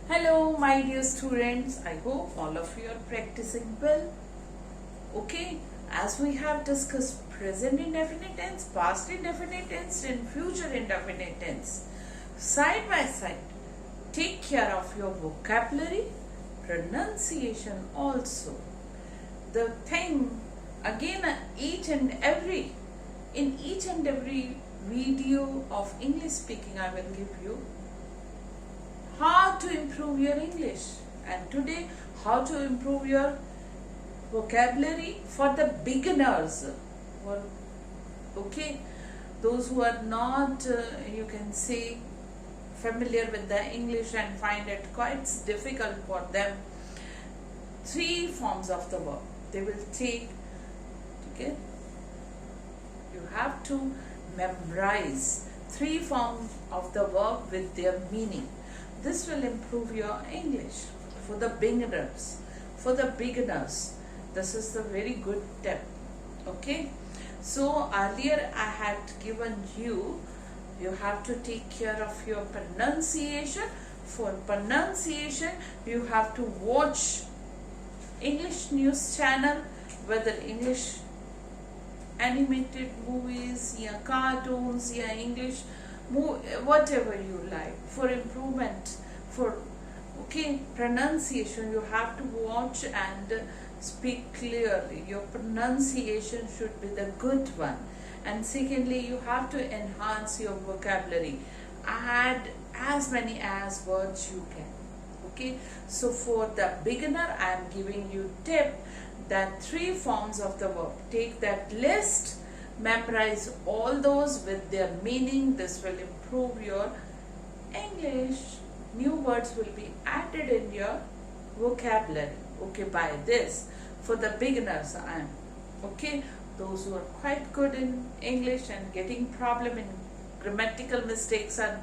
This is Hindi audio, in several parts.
Hello, my dear students. I hope all of you are practicing well. Okay, as we have discussed present indefinite tense, past indefinite tense, and future indefinite tense, side by side, take care of your vocabulary, pronunciation also. The thing again, in each and every video of English speaking, I will give you how to improve your English, and today how to improve your vocabulary for the beginners, or okay, those who are not you can say familiar with the English and find it quite difficult for them. 3 forms of the verb they will take. Okay, you have to memorize 3 forms of the verb with their meaning. This will improve your English for the beginners. For the beginners, this is the very good tip. Okay, so earlier I had given you have to take care of your pronunciation. For pronunciation, you have to watch English news channel, whether English animated movies, या cartoons, या English whatever you like. For improvement, for pronunciation, you have to watch and speak clearly. Your pronunciation should be the good one. And secondly, you have to enhance your vocabulary. Add as many as words you can. Okay, so for the beginner, I am giving you tip that 3 forms of the verb. Take that list, memorize all those with their meaning. This will improve your English. New words will be added in your vocabulary. Okay, by this, for the beginners, I am okay. Those who are quite good in English and getting problem in grammatical mistakes, and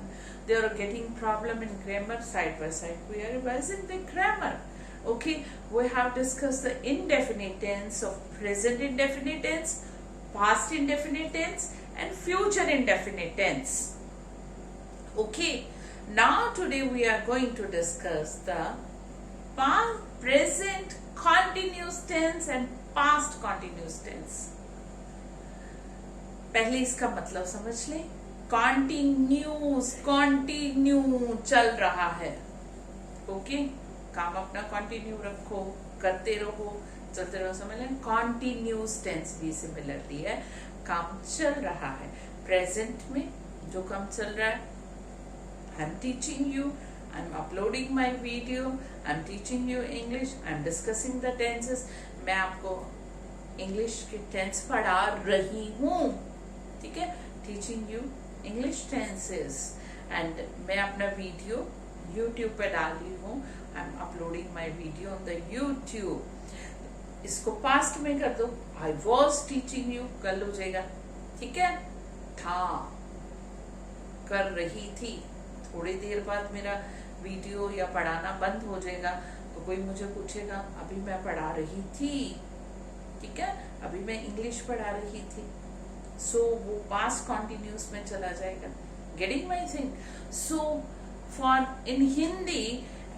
they are getting problem in grammar, side by side we are revising the grammar. Okay, we have discussed the indefinite tense of present indefinite tense, past indefinite tense, and future indefinite tense. Okay, now today we are going to discuss the present continuous tense and past continuous tense. पहले इसका मतलब समझ लें. कॉन्टिन्यूस, कॉन्टिन्यू चल रहा है. ओके, काम अपना कंटिन्यू रखो, करते रहो, चलते रहो. समझ लें, कॉन्टिन्यूस टेंस भी सिमिलरली है, काम चल रहा है. प्रेजेंट में जो काम चल रहा है, I am teaching you, I am uploading my video, I am teaching you English, I am discussing the tenses. मैं आपको इंग्लिश के टेंस पढ़ा रही हूँ. ठीक है, teaching you English tenses. And मैं अपना वीडियो YouTube पे डाल रही हूँ. I am uploading my video on the YouTube. इसको पास्ट में कर दो, आई वॉज टीचिंग यू, कल हो जाएगा. ठीक है, था, कर रही थी. थोड़ी देर बाद मेरा वीडियो या पढ़ाना बंद हो जाएगा, तो कोई मुझे पूछेगा अभी मैं पढ़ा रही थी. ठीक है, अभी मैं इंग्लिश पढ़ा रही थी. सो वो पास्ट कॉन्टिन्यूस में चला जाएगा. Getting my thing. So for in Hindi,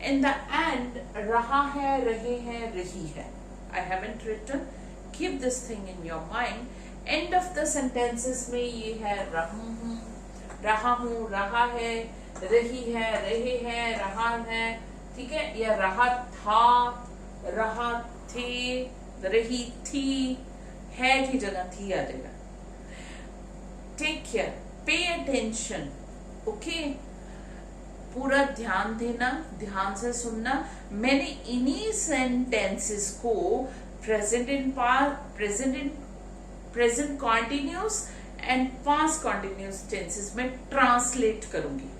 in the end, रहा है, रहे हैं, रही है. I haven't written. Keep this thing in your mind. End of the sentences में ये है रहा हूँ, रहा है, रही है, रहे हैं, रहा है. ठीक है, या रहा था, रहा थे, रही थी, है की जगह थी आ जाएगा. Take care. Pay attention. Okay. पूरा ध्यान देना, ध्यान से सुनना. मैंने इन्हीं सेंटेंसेस को present continuous and past continuous tenses में ट्रांसलेट करूंगी.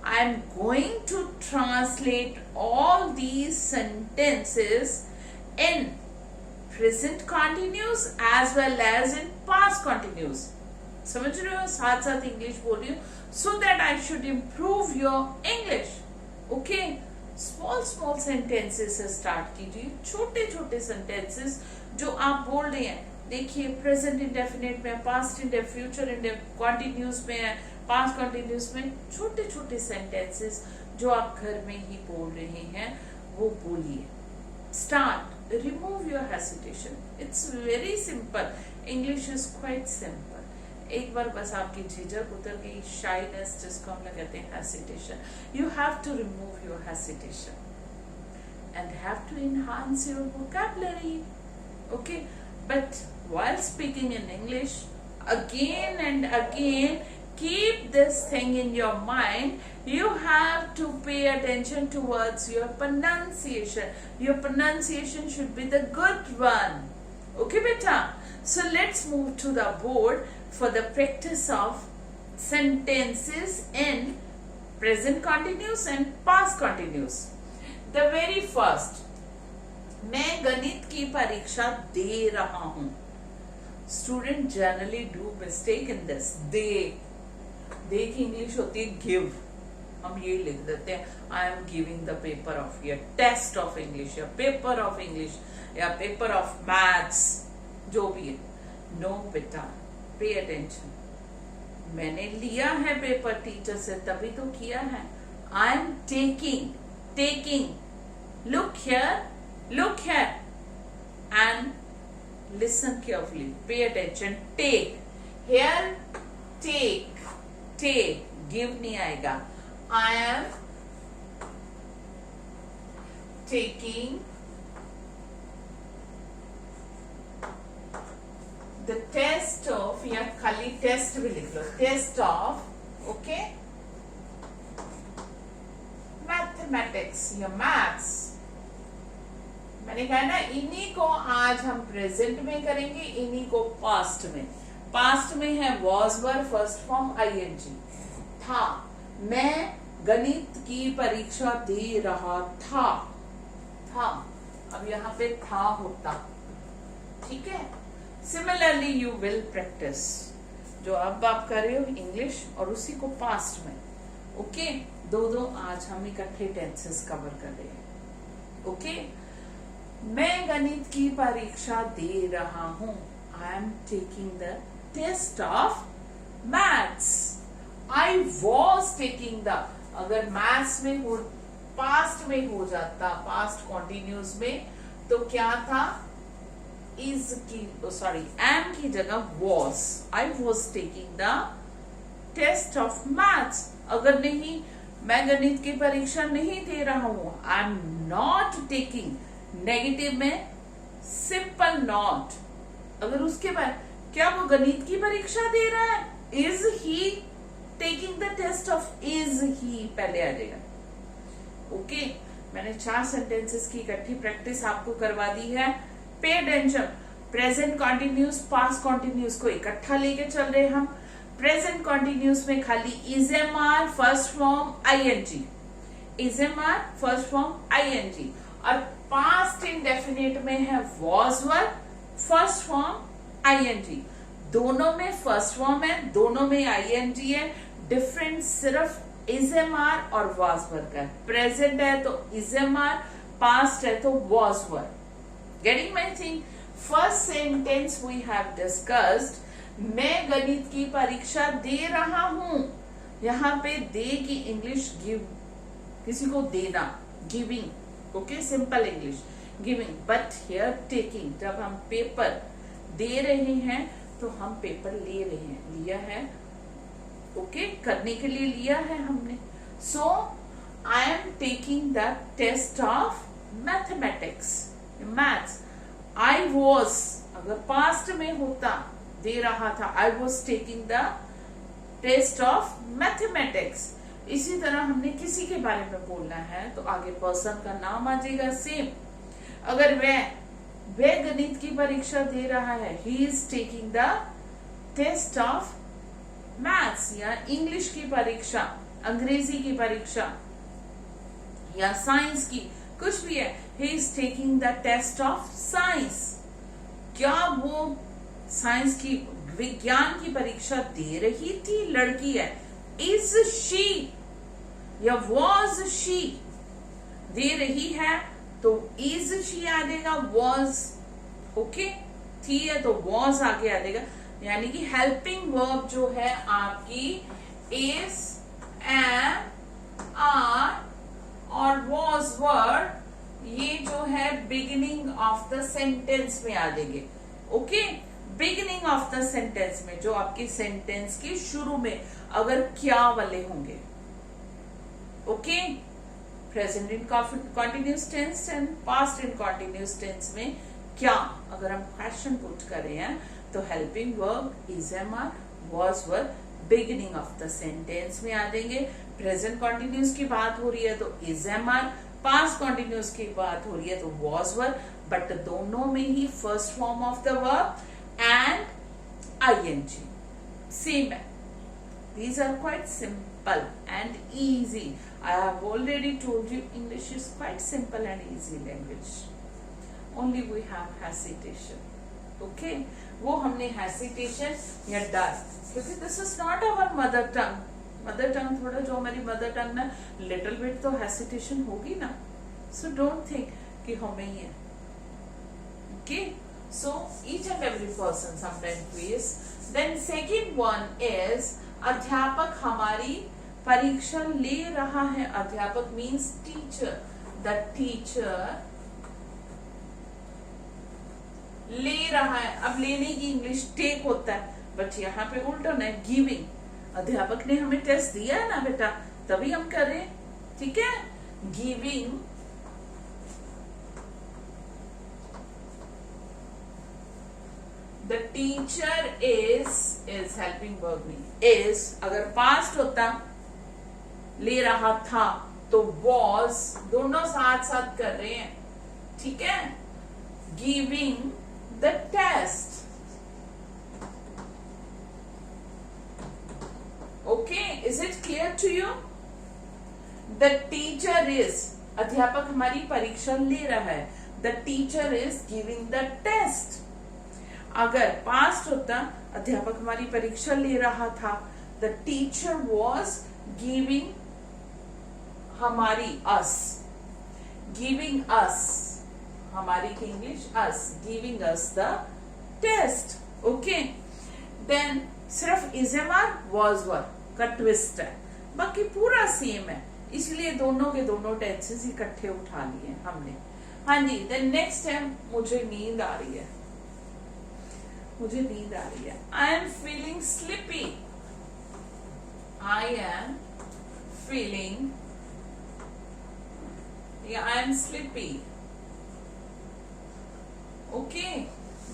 I am going to translate all these sentences in present continuous as well as in past continuous. समझ रहे हो, साथ साथ इंग्लिश बोल रही हूँ, so that I should improve your English. Okay, small sentences से start कीजिए. छोटे छोटे sentences जो आप बोल रहे हैं. देखिए, प्रेजेंट इंडेफिनिट में, past indefinite, future indefinite, continuous में, पास्ट कंटिन्यूस में छोटे छोटे सेंटेंसेस जो आप घर में ही बोल रहे हैं वो बोलिए. Start. Remove your hesitation. It's very simple. English is quite simple. एक बार बस आपकी झिझक उतर गई, शाइनेस जिसको हम लोग कहते हैं hesitation, you have to remove your hesitation and have to enhance your vocabulary. Okay, but while speaking in English, again and again, keep this thing in your mind. You have to pay attention towards your pronunciation. Your pronunciation should be the good one. Okay, beta? So let's move to the board for the practice of sentences in present continuous and past continuous. The very first, मैं गणित की परीक्षा दे रहा हूं. Student generally do mistake in this. दे की इंग्लिश होती है give. हम ये लिख देते हैं I am giving the paper of या test of English या paper of English या paper of maths, जो भी है. No बेटा, pay attention. मैंने लिया है पेपर टीचर से तभी तो किया है. I am taking. Look here and listen carefully. Pay attention. Take. Here, take. Give नहीं आएगा. I am taking the test of, या खाली टेस्ट भी लिख लो. टेस्ट ऑफ, okay, मैथमेटिक्स या मैथ्स. मैंने कहा ना, इन्हीं को आज हम प्रेजेंट में करेंगे, इन्हीं को पास्ट में. पास्ट में है was were first form ing. था. मैं गणित की परीक्षा दे रहा था. अब यहाँ पे था होता. ठीक है. सिमिलरली यू विल प्रैक्टिस जो अब आप कर रहे हो इंग्लिश और उसी को पास्ट में. ओके. दो आज हम इकट्ठे टेंसेस कवर कर रहे हैं. ओके. मैं गणित की परीक्षा दे रहा हूं. I am taking the test of maths. I was taking the, अगर मैथ्स में हो, पास्ट में हो जाता, पास्ट कॉन्टिन्यूस में, तो क्या था, इज की, सॉरी, एम की जगह was. I was taking the test of maths. अगर नहीं, मैं गणित की परीक्षा नहीं दे रहा हूं. I am not taking, negative में सिंपल नॉट. अगर उसके बाद क्या वो गणित की परीक्षा दे रहा है, is he taking the test of, is he पहले आ जाएगा. ओके. मैंने 4 सेंटेंसेस की इकट्ठी प्रैक्टिस आपको करवा दी है. Pay attention. Present continuous, past continuous को इकट्ठा लेके चल रहे हम. प्रेजेंट कॉन्टिन्यूस में खाली is am are first form ING, is am are first form ING. और पास्ट इंडेफिनिट में है was were first form ING. दोनों में फर्स्ट फॉर्म है, दोनों में आईएनजी है. डिफरेंस सिर्फ इज एम आर और was were का. प्रेजेंट है तो इज एम आर, पास्ट है तो was were. Getting my thing. First sentence we have discussed. मैं गणित की परीक्षा दे रहा हूं. यहाँ पे दे की इंग्लिश गिव, किसी को देना, giving. Okay. Simple English giving. But here taking. जब हम पेपर दे रहे हैं तो हम पेपर ले रहे हैं, लिया है. ओके. करने के लिए लिया है हमने. So I am taking the test of mathematics, maths. I was, अगर पास्ट में होता, दे रहा था, I was taking the test of mathematics. इसी तरह हमने किसी के बारे में बोलना है तो आगे पर्सन का नाम आ जाएगा. सेम. अगर वह गणित की परीक्षा दे रहा है, he is taking the test of maths. या इंग्लिश की परीक्षा, अंग्रेजी की परीक्षा या साइंस की, कुछ भी है, he is taking the test of science. क्या वो साइंस की, विज्ञान की परीक्षा दे रही थी, लड़की है. इज शी या वॉज शी. दे रही है तो इज शी आ जाएगा, वॉज. ओके. थी है तो वॉज आगे आ जाएगा. यानी कि हेल्पिंग वर्ब जो है आपकी is, am, are और was were, ये जो है बिगिनिंग ऑफ द सेंटेंस में आ जाएंगे. Okay, beginning of the sentence में, जो आपकी सेंटेंस के शुरू में अगर क्या वाले होंगे. Okay, present in continuous tense and past in continuous tense में क्या अगर हम क्वेश्चन पुट कर रहे हैं तो helping verb is, am, are, was, were beginning of the sentence में आ जाएंगे. प्रेजेंट कॉन्टिन्यूस की बात हो रही है तो is, am, are, past continuous की बात हो रही है तो वाज, वर, बट दोनों में ही first form of the verb and I N G same है. These are quite simple and easy. I have already told you English is quite simple and easy language. Only we have hesitation. Okay? वो हमने hesitation या डर, क्योंकि this is not our mother tongue. Mother tongue थोड़ा जो हमारी mother tongue ना little bit तो hesitation होगी ना. So don't think कि हमें ही है. Okay? So each and every person sometimes face. Then second one is अध्यापक हमारी परीक्षा ले रहा है. अध्यापक मीन्स टीचर. द टीचर ले रहा है. अब लेने की इंग्लिश टेक होता है, बट यहाँ पे उल्टा है, गिविंग. अध्यापक ने हमें टेस्ट दिया है ना बेटा, तभी हम कर रहे हैं. ठीक है, giving the teacher is helping verb में is अगर past होता ले रहा था तो was, दोनों साथ साथ कर रहे हैं. ठीक है, giving the test. Okay, is it clear to you? The teacher is, अध्यापक हमारी परीक्षा ले रहा है. The teacher is giving the test. अगर पास्ट होता अध्यापक हमारी परीक्षा ले रहा था, द टीचर वॉज गिविंग हमारी अस, गिविंग अस, हमारी की English us, giving us the test. Okay, then सिर्फ is, am, are, was, were का ट्विस्ट है, बाकी पूरा सेम है, इसलिए दोनों के दोनों टेंसेस इकट्ठे उठा लिए हमने. हाँ जी, देन नेक्स्ट है मुझे नींद आ रही है. मुझे नींद आ रही है. I am feeling sleepy. I am feeling, I am sleepy. Okay,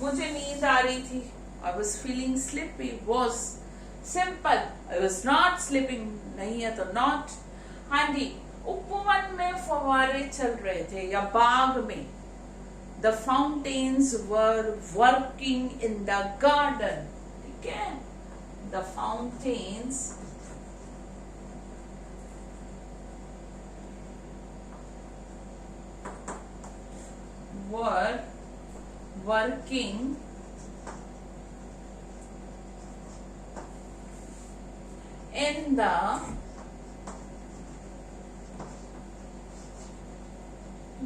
मुझे नींद आ रही थी. I was feeling sleepy. Was simple. I was not sleeping, नहीं है तो नॉट. हाँ जी, उपवन में फव्वारे चल रहे थे या बाग में. The fountains were working in the garden. ठीक है, the fountains were working in the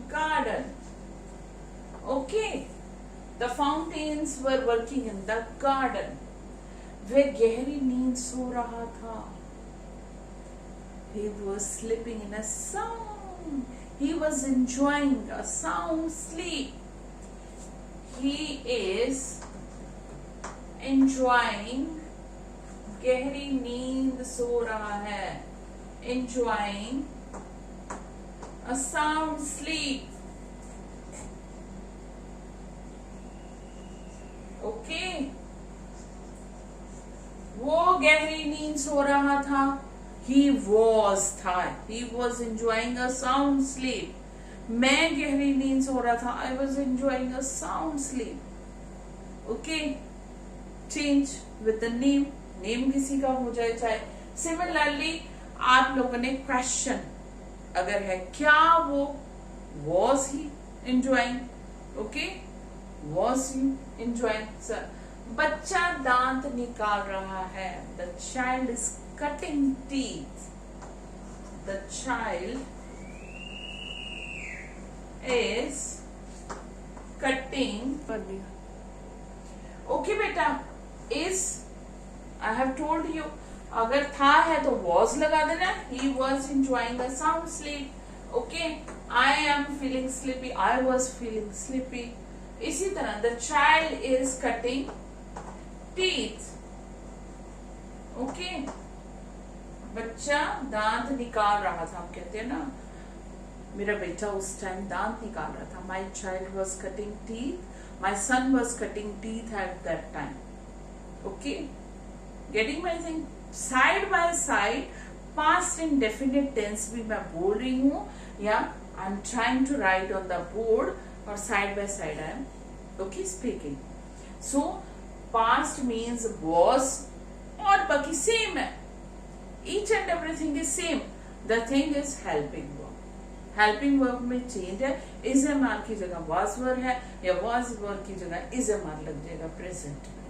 garden. Okay, the fountains were working in the garden. वह गहरी नींद सो रहा था. He was sleeping in a sound. He was enjoying a sound sleep. He is enjoying, गहरी नींद सो रहा है, enjoying a sound sleep. Okay, वो गहरी नींद सो रहा था. ही वॉज था, he was enjoying a sound sleep. मैं गहरी नींद सो रहा था. I was enjoying a sound sleep. Okay, change with the name. Name किसी का हो जाए चाहे. सिमिलरली आप लोगों ने क्वेश्चन अगर है क्या वो was he enjoying. Okay, was he enjoying? Sir, बच्चा दांत निकाल रहा है. The child is cutting teeth. The child is cutting. Okay बेटा, is I have told you अगर था है तो was लगा देना, he was enjoying a sound sleep. Okay, I am feeling sleepy, I was feeling sleepy. इसी तरह the child is cutting teeth. Okay, बच्चा दांत निकाल रहा था, हम कहते हैं ना मेरा बेटा उस टाइम दांत निकाल रहा था. My child was cutting teeth, my son was cutting teeth at that time. Okay, getting my thing. Side by side past indefinite tense भी मैं बोल रही हूँ, या I'm trying to write on the board, और side by side I am okay speaking. So past means was, और बाकी same है, each and everything is same. The thing is helping verb. Helping verb में चेंज है, इज एम आर की जगह वाज वर है, या वाज वर की जगह इज एम आर लग जाएगा प्रेजेंट में.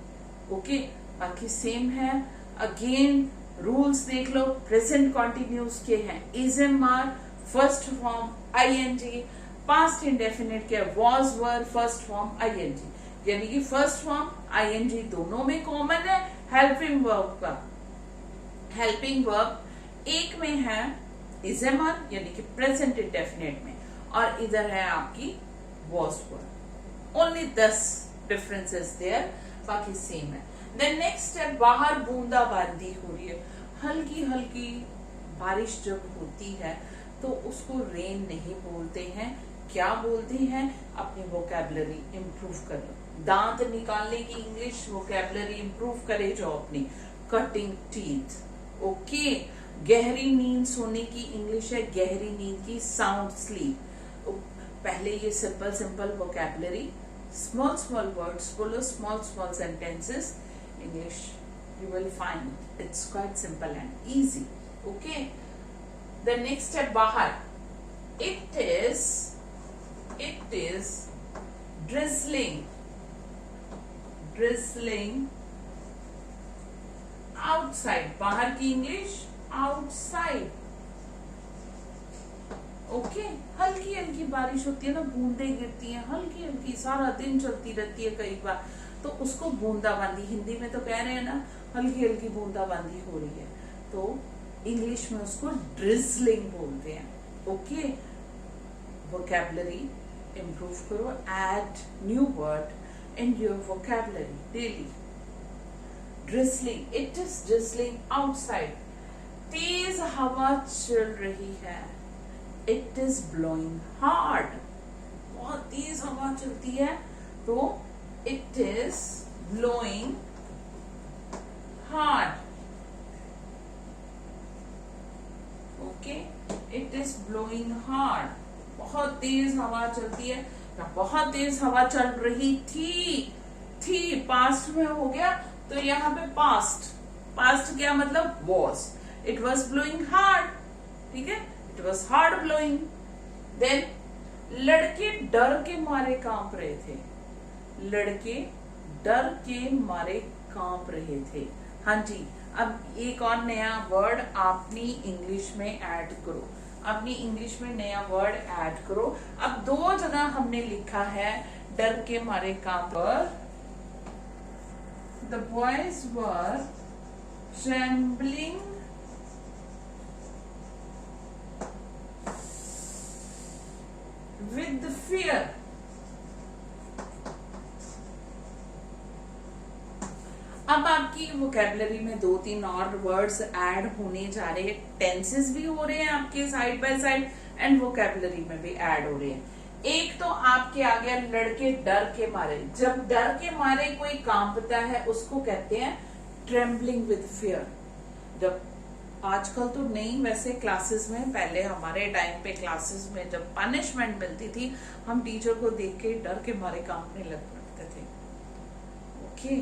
ओके, बाकी सेम है. अगेन रूल्स देख लो. प्रेजेंट कॉन्टिन्यूस के हैं is am are, first form I N G, past indefinite के was were, first form I N G. यानी कि first form I N G दोनों में कॉमन है हेल्पिंग वर्ब का. हेल्पिंग वर्ब एक में है इज एम आर यानी कि प्रेजेंट इंडेफिनिट में, और इधर है आपकी was verb. Only 10 differences there, बाकी सेम है. देन नेक्स्ट है बाहर बूंदाबांदी हो रही है. हल्की हल्की बारिश जब होती है तो उसको रेन नहीं बोलते हैं, क्या बोलते हैं? अपनी वोकैबुलरी इंप्रूव कर लो. दांत निकालने की इंग्लिश वोकैबुलरी इंप्रूव करे जो अपनी. Cutting teeth. ओके, गहरी नींद सोने की इंग्लिश है गहरी नींद की साउंड स्लीप. पहले ये simple simple vocabulary, small small words बोलो, small small sentences. English you will find it's quite simple and easy. Okay, the next है बाहर. It is drizzling. Drizzling outside. बाहर की इंग्लिश आउटसाइड. ओके, हल्की हल्की बारिश होती है ना, बूंदे गिरती हैं हल्की हल्की, सारा दिन चलती रहती है कई बार, तो उसको बूंदाबांदी, हिंदी में तो कह रहे हैं ना हल्की हल्की बूंदाबांदी हो रही है, तो इंग्लिश में उसको ड्रिजलिंग बोलते हैं. ओके, वोकैबुलरी इंप्रूव करो, add new word in your vocabulary daily. Drizzling, it is drizzling outside. तेज हवा चल रही है. It is blowing hard. बहुत तेज हवा चलती है तो it is blowing hard. Okay, it is blowing hard. बहुत तेज हवा चलती है, या बहुत तेज हवा चल रही थी पास्ट में हो गया, तो यहाँ पे पास्ट क्या मतलब was. It was blowing hard. ठीक है, it was hard blowing. Then लड़के डर के मारे कांप रहे थे. लड़के डर के मारे कांप रहे थे. हाँ जी, अब एक और नया वर्ड अपनी इंग्लिश में ऐड करो. अपनी इंग्लिश में नया वर्ड ऐड करो. अब 2 जगह हमने लिखा है डर के मारे कांप. The boys were trembling with fear. अब आपकी वोकैबुलरी में 2-3 और वर्ड्स ऐड होने जा रहे हैं. टेंसेस भी हो रहे हैं आपके side by side, and vocabulary में भी ऐड हो रहे हैं. एक तो आपके आ गया लड़के डर के मारे. जब डर के मारे कोई कांपता है उसको कहते हैं ट्रेम्बलिंग विद फियर. जब आजकल तो नहीं, वैसे क्लासेस में, पहले हमारे टाइम पे क्लासेस में जब पनिशमेंट मिलती थी हम टीचर को देख के डर के मारे कांपने लग पड़ते थे. Okay,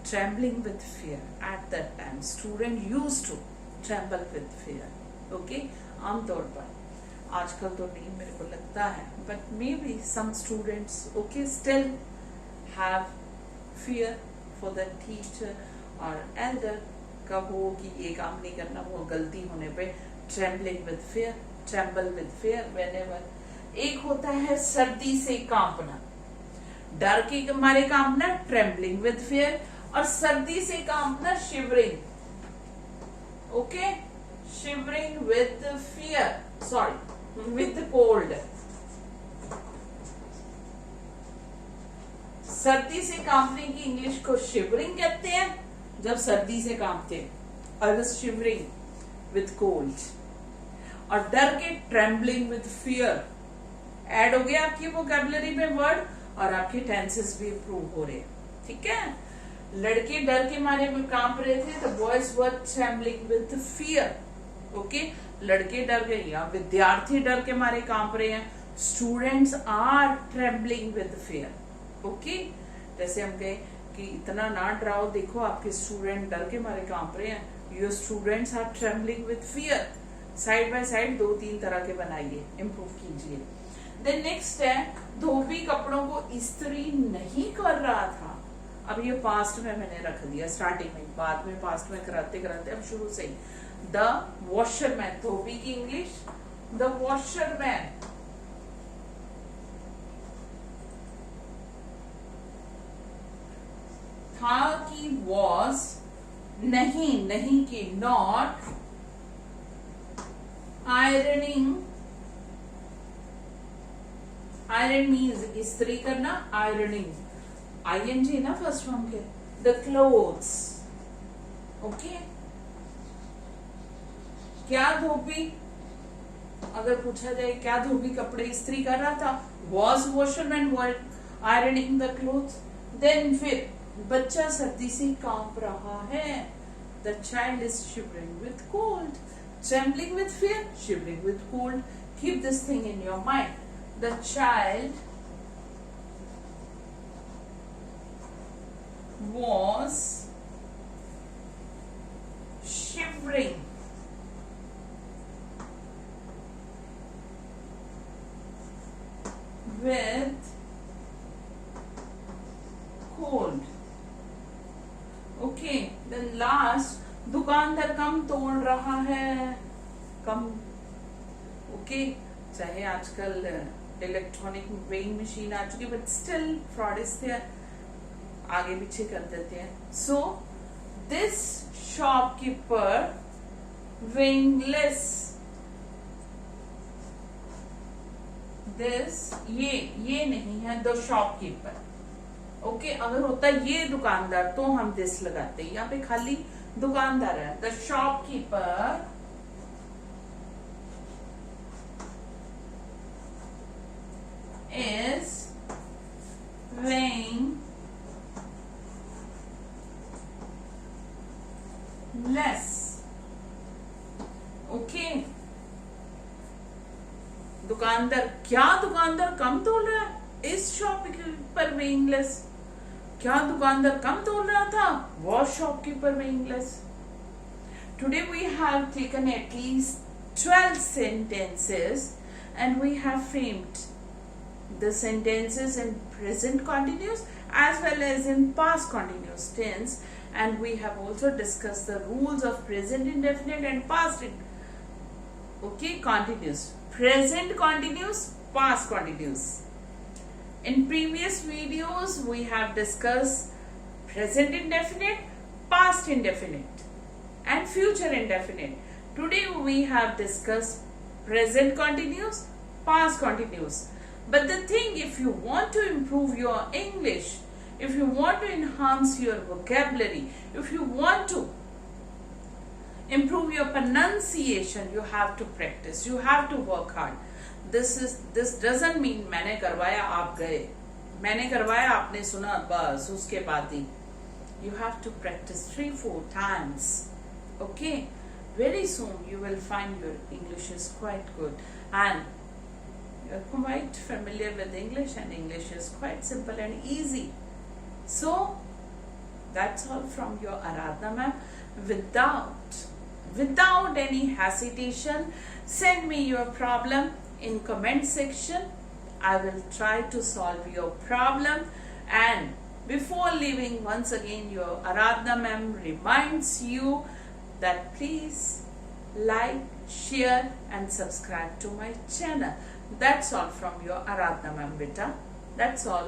trembling with fear. At that time student used to tremble with fear. Okay, आमतौर पर. आजकल तो नहीं मेरे को लगता है, but maybe some students okay still have fear for the teacher और एल्डर का हो कि ये काम नहीं करना, वो गलती होने पे trembling with fear, tremble with fear whenever. एक होता है सर्दी से कांपना, डर के मारे कांपना ट्रेम्बलिंग विद फियर, और सर्दी से कांपना shivering. Okay, shivering with fear, sorry, with cold. सर्दी से कांपने की इंग्लिश को शिवरिंग कहते हैं, जब सर्दी से कांपते हैं. I was shivering with cold. और डर के ट्रेम्बलिंग विद फियर. ऐड हो गया आपकी वोकैबुलरी में वर्ड, और आपके टेंसेस भी इंप्रूव हो रहे हैं. ठीक है, लड़के डर के मारे में कांप रहे थे, the boys were trembling with fear. Okay, लड़के डर गए या विद्यार्थी डर के मारे कांप रहे हैं. Students are trembling with fear. Okay, जैसे हम कहें कि इतना ना डराओ, देखो आपके स्टूडेंट डर के मारे कांप रहे हैं. Your students are trembling with fear. Side by side 2-3 तरह के बनाइए, इंप्रूव कीजिए. देन नेक्स्ट है, धोबी कपड़ों को इस्त्री नहीं कर रहा था. अब ये पास्ट में मैंने रख दिया स्टार्टिंग में, बाद में पास्ट में कराते कराते अब शुरू से ही. द वॉशरमैन, धोबी की इंग्लिश द वॉशरमैन. था की वॉज, नहीं, नहीं की नॉट आयरनिंग. आयरन मीन्स इस्त्री करना, आयरनिंग ING ना फर्स्ट फॉर्म के. The clothes. ओके, क्या धोबी, अगर पूछा जाए क्या धोबी कपड़े इस्त्री कर रहा था, was washerman ironing the clothes. Then फिर बच्चा सर्दी से कांप रहा है. The child is shivering with cold. Trembling with fear, shivering with cold. Keep this thing in your mind. The child was shivering with cold. Okay, then last, दुकानदार कम तोड़ रहा है. कम. ओके, चाहे आजकल इलेक्ट्रॉनिक वेइंग मशीन आ चुकी है, but still fraud is there. आगे पीछे कर देते हैं. So this shopkeeper weighing less. This, ये नहीं है द शॉपकीपर. ओके, अगर होता ये दुकानदार तो हम दिस लगाते हैं. यहाँ पे खाली दुकानदार है. The shopkeeper is weighing less. Okay, दुकानदार, क्या दुकानदार कम तोल रहा है? इस शॉपकीपर weighing less. क्या दुकानदार कम तोल रहा था? Was shopkeeper weighing less. Today we have taken at least 12 sentences and we have framed the sentences in present continuous as well as in past continuous tense, and we have also discussed the rules of present indefinite and past continuous. Present continuous, past continuous. In previous videos we have discussed present indefinite, past indefinite and future indefinite. Today we have discussed present continuous, past continuous. But the thing, if you want to improve your English, if you want to enhance your vocabulary, if you want to improve your pronunciation, you have to practice, you have to work hard. This doesn't mean मैंने करवाया आप गए, मैंने करवाया आपने सुना बस उसके बाद ही. You have to practice 3-4 times. Okay, very soon you will find your English is quite good and you're quite familiar with English, and English is quite simple and easy. So that's all from your Aradhna ma'am. Without any hesitation, send me your problem in comment section. I will try to solve your problem. And before leaving, once again your Aradhna ma'am reminds you that please like, share and subscribe to my channel. That's all from your Aradhna ma'am beta. That's all.